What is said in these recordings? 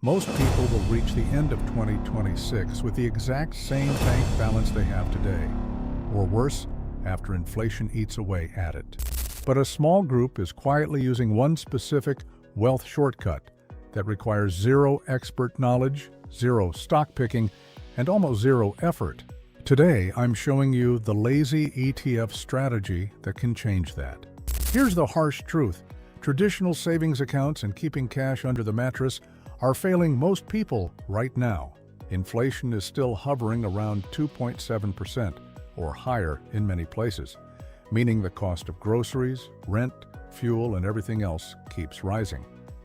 Most people will reach the end of 2026 with the exact same bank balance they have today, or worse, after inflation eats away at it. But a small group is quietly using one specific wealth shortcut that requires zero expert knowledge, zero stock picking, and almost zero effort. Today, I'm showing you the lazy ETF strategy that can change that. Here's the harsh truth. Traditional savings accounts and keeping cash under the mattress are failing most people right now. Inflation is still hovering around 2.7% or higher in many places, meaning the cost of groceries, rent, fuel, and everything else keeps rising.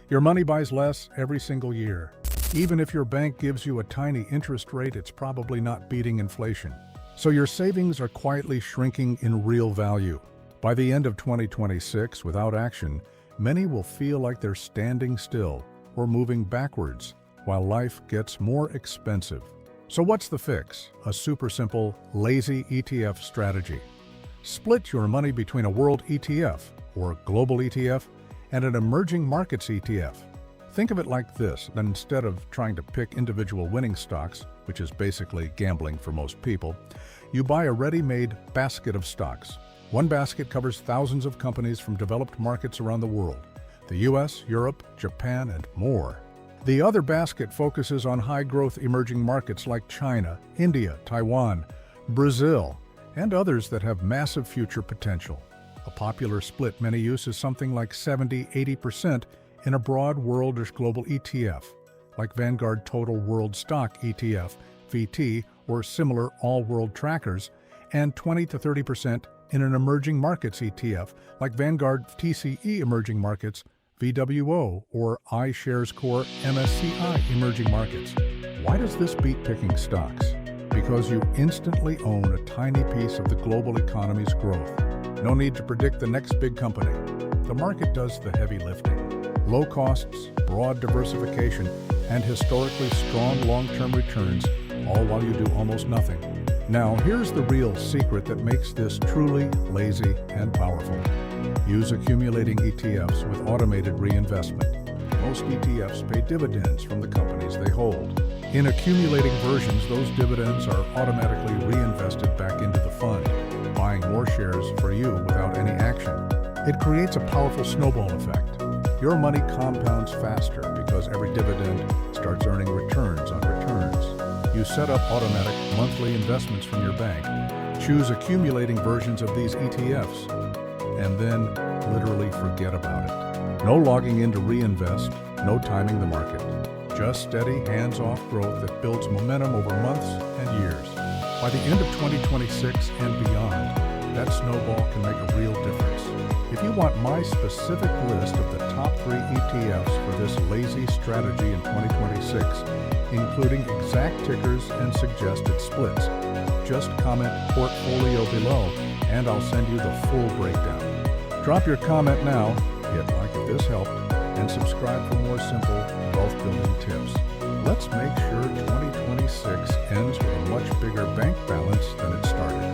Your money buys less every single year. Even if your bank gives you a tiny interest rate, it's probably not beating inflation. So your savings are quietly shrinking in real value. By the end of 2026, without action, many will feel like they're standing still or moving backwards while life gets more expensive. So what's the fix? A super simple, lazy ETF strategy. Split your money between a world ETF or global ETF and an emerging markets ETF. Think of it like this, that instead of trying to pick individual winning stocks, which is basically gambling for most people, you buy a ready-made basket of stocks. One basket covers thousands of companies from developed markets around the world, the US, Europe, Japan, and more. The other basket focuses on high-growth emerging markets like China, India, Taiwan, Brazil, and others that have massive future potential. A popular split many use is something like 70–80% in a broad world or global ETF, like Vanguard Total World Stock ETF, VT, or similar all-world trackers, and 20–30% in an emerging markets ETF, like Vanguard TCE Emerging Markets, VWO, or iShares Core MSCI Emerging Markets. Why does this beat picking stocks? Because you instantly own a tiny piece of the global economy's growth. No need to predict the next big company. The market does the heavy lifting. Low costs, broad diversification, and historically strong long-term returns, all while you do almost nothing. Now, here's the real secret that makes this truly lazy and powerful. Use accumulating ETFs with automated reinvestment. Most ETFs pay dividends from the companies they hold. In accumulating versions, those dividends are automatically reinvested back into the fund, buying more shares for you without any action. It creates a powerful snowball effect. Your money compounds faster because every dividend starts earning returns on returns. You set up automatic monthly investments from your bank, choose accumulating versions of these ETFs, and then literally forget about it. No logging in to reinvest, no timing the market. Just steady, hands-off growth that builds momentum over months and years. By the end of 2026 and beyond, that snowball can make a real difference. If you want my specific list of the top 3 ETFs for this lazy strategy in 2026, including exact tickers and suggested splits, just comment portfolio below and I'll send you the full breakdown. Drop your comment now, hit like if this helped, and subscribe for more simple wealth building tips. Let's make sure 2026 ends with a much bigger bank balance than it started.